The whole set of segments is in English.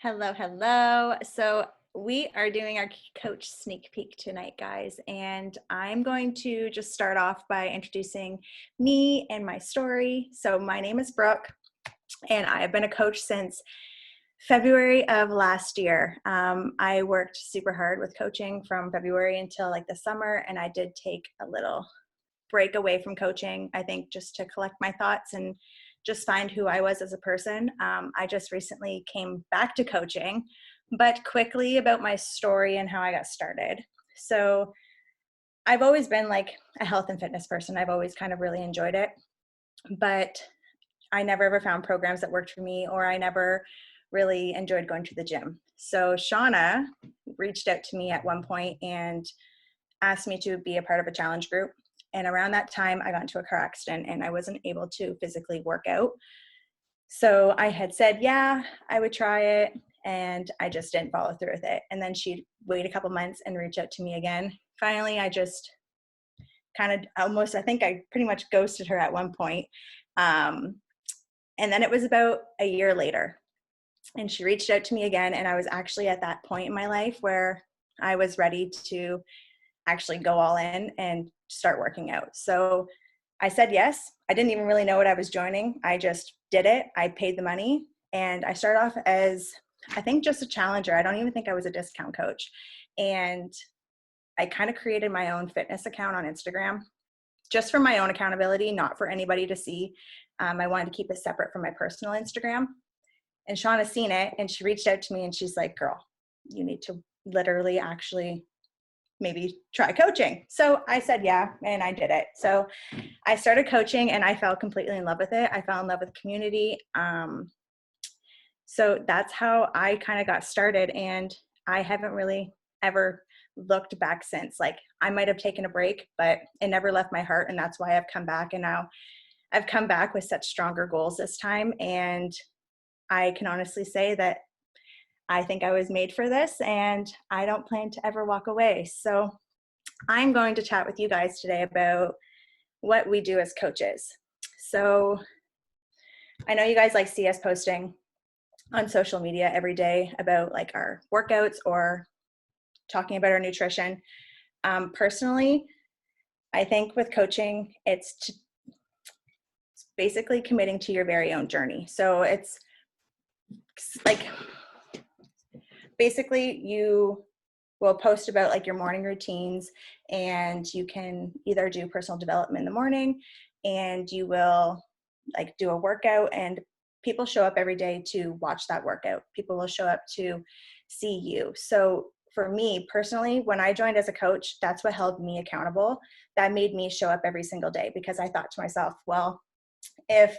Hello, hello. So we are doing our coach sneak peek tonight, guys, and I'm going to just start off by introducing me and my story. So my name is Brooke, and I have been a coach since February of last year. I worked super hard with coaching from February until like the summer, and I did take a little break away from coaching, I think, just to collect my thoughts and just find who I was as a person. I just recently came back to coaching, but quickly about my story and how I got started. So I've always been like a health and fitness person. I've always kind of really enjoyed it, but I never ever found programs that worked for me, or I never really enjoyed going to the gym. So Shauna reached out to me at one point and asked me to be a part of a challenge group. And around that time, I got into a car accident and I wasn't able to physically work out. So I had said, yeah, I would try it. And I just didn't follow through with it. And then she'd wait a couple months and reach out to me again. Finally, I just kind of almost, I think I pretty much ghosted her at one point. Um, and then it was about a year later. And she reached out to me again. And I was actually at that point in my life where I was ready to actually go all in and start working out. So I said yes. I didn't even really know what I was joining. I just did it. I paid the money and I started off as, I think, just a challenger. I don't even think I was a discount coach. And I kind of created my own fitness account on Instagram just for my own accountability, not for anybody to see. I wanted to keep it separate from my personal Instagram. And Shauna's seen it and she reached out to me and she's like, girl, you need to literally actually maybe try coaching. So I said, yeah, and I did it. So I started coaching and I fell completely in love with it. I fell in love with the community. So that's how I kind of got started. And I haven't really ever looked back since. Like, I might have taken a break, but it never left my heart. And that's why I've come back. And now I've come back with such stronger goals this time. And I can honestly say that I think I was made for this and I don't plan to ever walk away. So I'm going to chat with you guys today about what we do as coaches. So I know you guys like see us posting on social media every day about like our workouts or talking about our nutrition. Personally, I think with coaching, it's basically committing to your very own journey. So it's like basically you will post about like your morning routines, and you can either do personal development in the morning and you will like do a workout, and people show up every day to watch that workout. People will show up to see you. So for me personally, when I joined as a coach, that's what held me accountable. That made me show up every single day because I thought to myself, well, if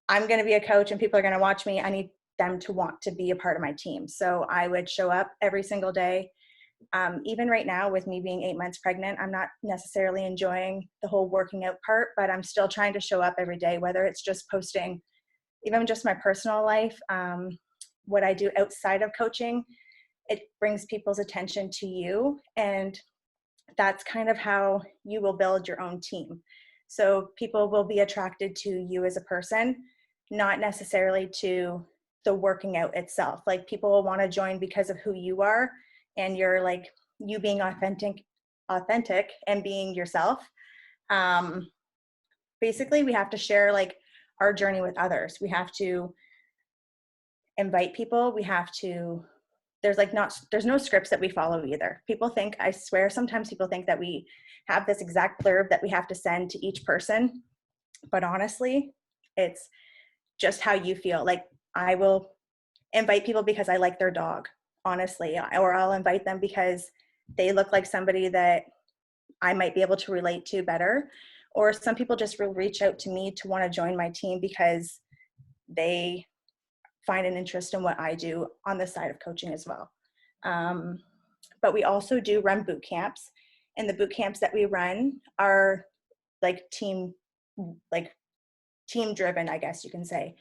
I'm going to be a coach and people are going to watch me, I need them to want to be a part of my team. So I would show up every single day. Even right now with me being 8 months pregnant, I'm not necessarily enjoying the whole working out part, but I'm still trying to show up every day, whether it's just posting, even just my personal life, what I do outside of coaching. It brings people's attention to you, and that's kind of how you will build your own team. So people will be attracted to you as a person, not necessarily to the working out itself. Like, people will want to join because of who you are, and you're like, you being authentic and being yourself. Basically, we have to share like our journey with others. We have to invite people. We have to, there's no scripts that we follow either. People think, I swear, sometimes people think that we have this exact blurb that we have to send to each person. But honestly, it's just how you feel. Like, I will invite people because I like their dog, honestly, or I'll invite them because they look like somebody that I might be able to relate to better. Or some people just will reach out to me to want to join my team because they find an interest in what I do on the side of coaching as well. But we also do run boot camps, and the boot camps that we run are like team driven, I guess you can say.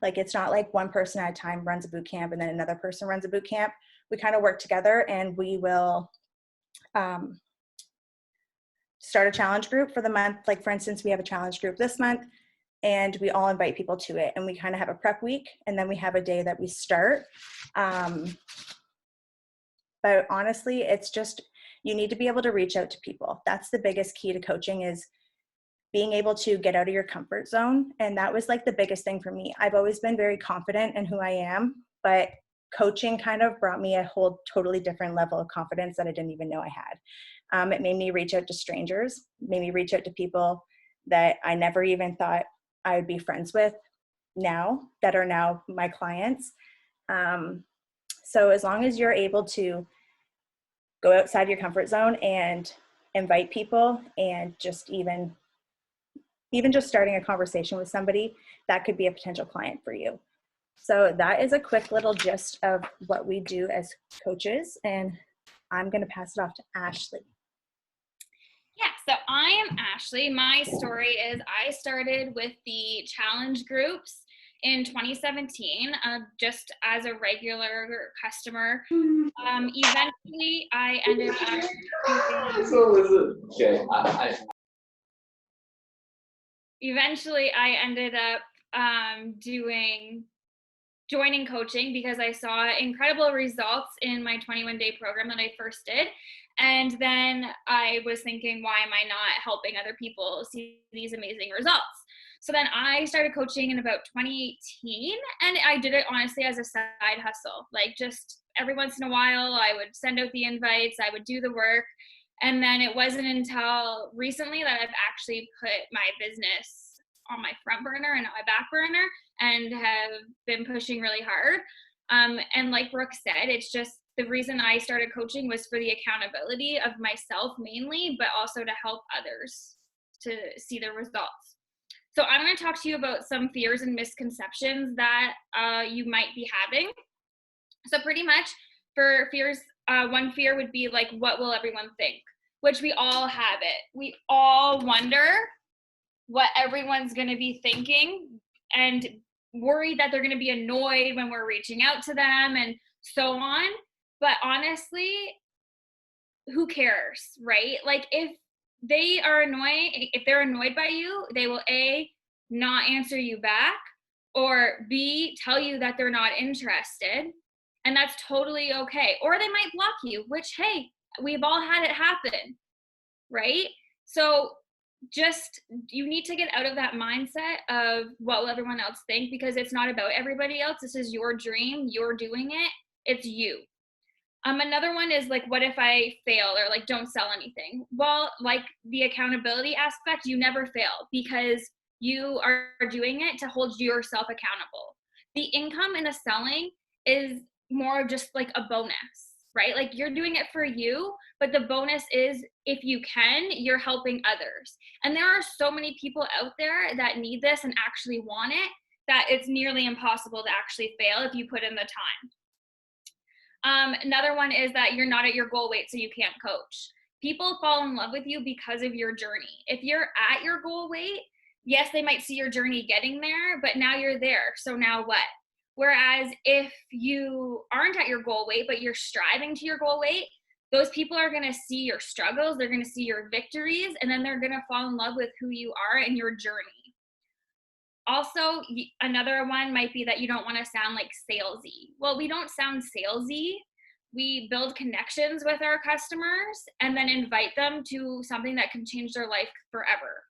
Like, it's not like one person at a time runs a boot camp and then another person runs a boot camp. We kind of work together, and we will start a challenge group for the month. Like, for instance, we have a challenge group this month. and we all invite people to it. And we kind of have a prep week, and then we have a day that we start. But honestly, it's just, you need to be able to reach out to people. That's the biggest key to coaching, is being able to get out of your comfort zone. And that was like the biggest thing for me. I've always been very confident in who I am, but coaching kind of brought me a whole totally different level of confidence that I didn't even know I had. It made me reach out to strangers, made me reach out to people that I never even thought I would be friends with now, that are now my clients. So as long as you're able to go outside your comfort zone and invite people, and just even just starting a conversation with somebody, that could be a potential client for you. So that is a quick little gist of what we do as coaches, and I'm going to pass it off to Ashley. Yeah, so I am Ashley. My story is I started with the challenge groups in 2017, just as a regular customer. Eventually, I ended up joining coaching because I saw incredible results in my 21-day program that I first did. And then I was thinking, why am I not helping other people see these amazing results? So then I started coaching in about 2018, and I did it honestly as a side hustle. Like, just every once in a while, I would send out the invites, I would do the work. And then it wasn't until recently that I've actually put my business on my front burner and on my back burner, and have been pushing really hard. And like Brooke said, it's just, the reason I started coaching was for the accountability of myself mainly, but also to help others to see the results. So I'm going to talk to you about some fears and misconceptions that you might be having. So pretty much for fears, one fear would be like, what will everyone think? Which we all have it. We all wonder what everyone's going to be thinking, and worried that they're going to be annoyed when we're reaching out to them and so on. But honestly, who cares, right? Like, if they're annoyed by you, they will A, not answer you back, or B, tell you that they're not interested. And that's totally okay. Or they might block you, which, hey, we've all had it happen, right? So just, you need to get out of that mindset of what will everyone else think, because it's not about everybody else. This is your dream. You're doing it. It's you. Another one is like, what if I fail or like don't sell anything? Well, like the accountability aspect, you never fail because you are doing it to hold yourself accountable. The income in the selling is more just like a bonus, right? Like, you're doing it for you, but the bonus is, if you can, you're helping others. And there are so many people out there that need this and actually want it, that it's nearly impossible to actually fail if you put in the time. Another one is that you're not at your goal weight, so you can't coach. People fall in love with you because of your journey. If you're at your goal weight, yes, they might see your journey getting there, but now you're there. So now what? Whereas if you aren't at your goal weight, but you're striving to your goal weight, those people are going to see your struggles, they're going to see your victories, and then they're going to fall in love with who you are and your journey. Also, another one might be that you don't want to sound like salesy. Well, we don't sound salesy. We build connections with our customers and then invite them to something that can change their life forever.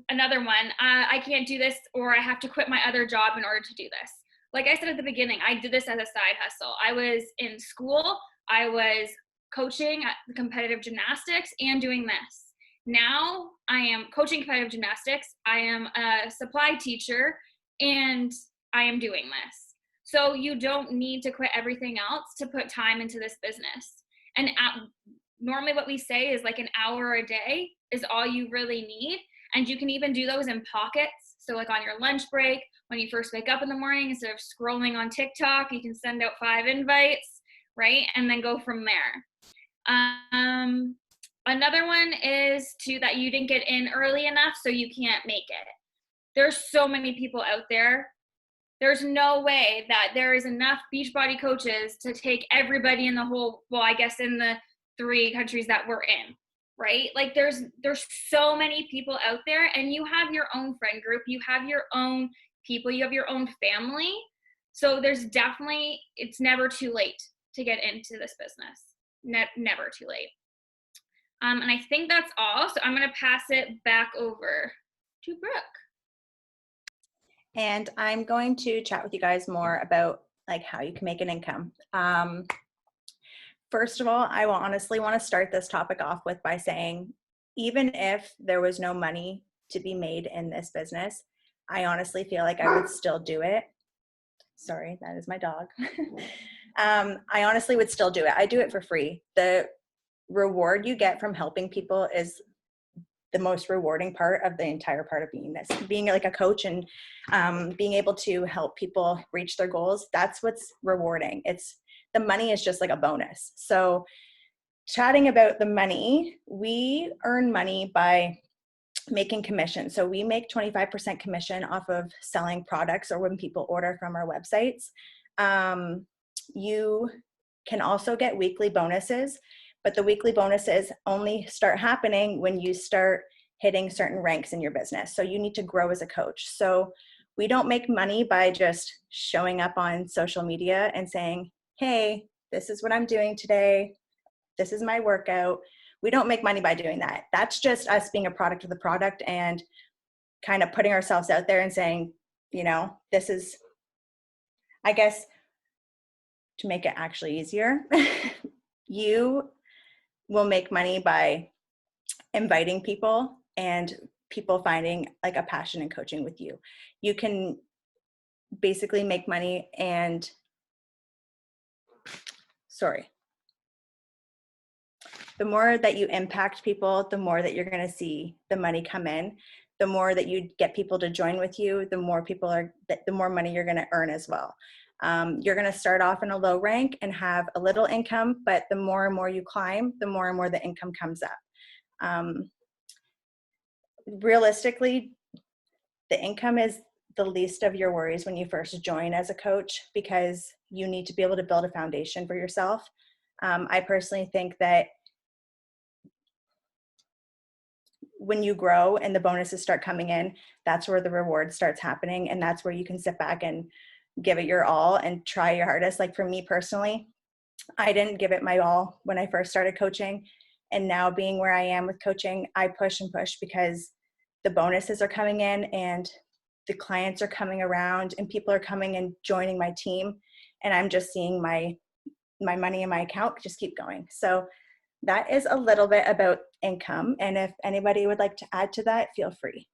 Another one, I can't do this, or I have to quit my other job in order to do this. Like I said at the beginning, I did this as a side hustle. I was in school, I was coaching at competitive gymnastics and doing this. Now I am coaching competitive gymnastics, I am a supply teacher, and I am doing this. So you don't need to quit everything else to put time into this business. And normally what we say is like an hour a day is all you really need. And you can even do those in pockets. So like on your lunch break, when you first wake up in the morning, instead of scrolling on TikTok, you can send out 5 invites, right? And then go from there. Another one is that you didn't get in early enough, so you can't make it. There's so many people out there. There's no way that there is enough Beachbody coaches to take everybody in the whole, well, I guess in the 3 countries that we're in. right? Like there's so many people out there, and you have your own friend group, you have your own people, you have your own family. So there's definitely, it's never too late to get into this business. Never too late. And I think that's all. So I'm going to pass it back over to Brooke. And I'm going to chat with you guys more about like how you can make an income. First of all, I will honestly want to start this topic off with by saying, even if there was no money to be made in this business, I honestly feel like I would still do it. Sorry, that is my dog. I honestly would still do it. I do it for free. The reward you get from helping people is the most rewarding part of the entire part of being like a coach, and being able to help people reach their goals. That's what's rewarding. It's the money is just like a bonus. So chatting about the money, we earn money by making commission. So we make 25% commission off of selling products or when people order from our websites. You can also get weekly bonuses, but the weekly bonuses only start happening when you start hitting certain ranks in your business. So you need to grow as a coach. So we don't make money by just showing up on social media and saying, hey, this is what I'm doing today. This is my workout. We don't make money by doing that. That's just us being a product of the product and kind of putting ourselves out there and saying, you know, this is, I guess, to make it actually easier, you will make money by inviting people and people finding like a passion in coaching with you. You can basically make money and the more that you impact people, the more that you're going to see the money come in. The more that you get people to join with you, the more money you're going to earn as well. You're going to start off in a low rank and have a little income, but the more and more you climb, the more and more the income comes up. Realistically, the income is the least of your worries when you first join as a coach, because you need to be able to build a foundation for yourself. I personally think that when you grow and the bonuses start coming in, that's where the reward starts happening. And that's where you can sit back and give it your all and try your hardest. Like for me personally, I didn't give it my all when I first started coaching. And now being where I am with coaching, I push and push because the bonuses are coming in and the clients are coming around and people are coming and joining my team. And I'm just seeing my money in my account just keep going. So that is a little bit about income. And if anybody would like to add to that, feel free.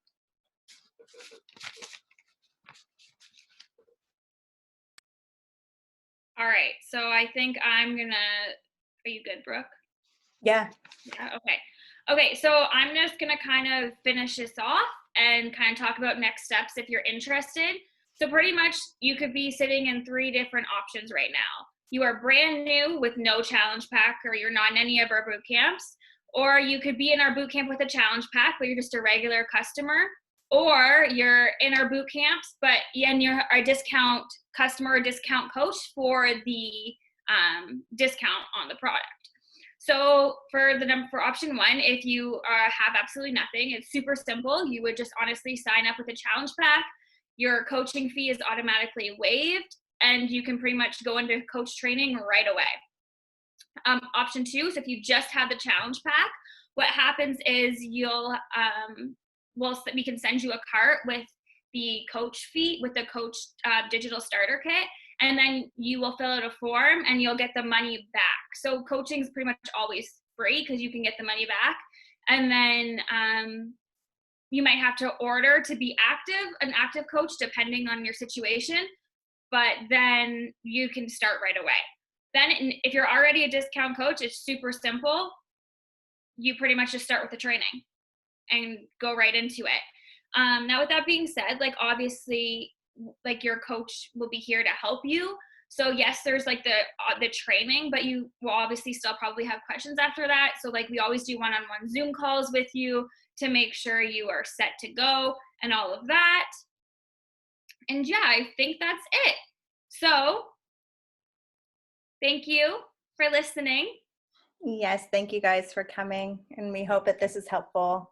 All right. So I think are you good, Brooke? Yeah. Yeah. Okay. Okay. So I'm just going to kind of finish this off and kind of talk about next steps if you're interested. So pretty much you could be sitting in 3 different options right now. You are brand new with no challenge pack, or you're not in any of our boot camps, or you could be in our boot camp with a challenge pack, but you're just a regular customer, or you're in our boot camps, and you're a discount customer or discount coach for the discount on the product. So for option 1, if you have absolutely nothing, it's super simple. You would just honestly sign up with a challenge pack. Your coaching fee is automatically waived, and you can pretty much go into coach training right away. Option 2 is if you just have the challenge pack, what happens is we can send you a cart with the coach fee, with the coach digital starter kit, and then you will fill out a form and you'll get the money back. So coaching is pretty much always free because you can get the money back. And then you might have to order to be an active coach depending on your situation, but then you can start right away. Then if you're already a discount coach, it's super simple. You pretty much just start with the training and go right into it. Now with that being said, like obviously like your coach will be here to help you. So yes, there's like the training, but you will obviously still probably have questions after that. So like we always do one-on-one Zoom calls with you to make sure you are set to go and all of that. And yeah, I think that's it. So thank you for listening. Yes, thank you guys for coming, and we hope that this is helpful.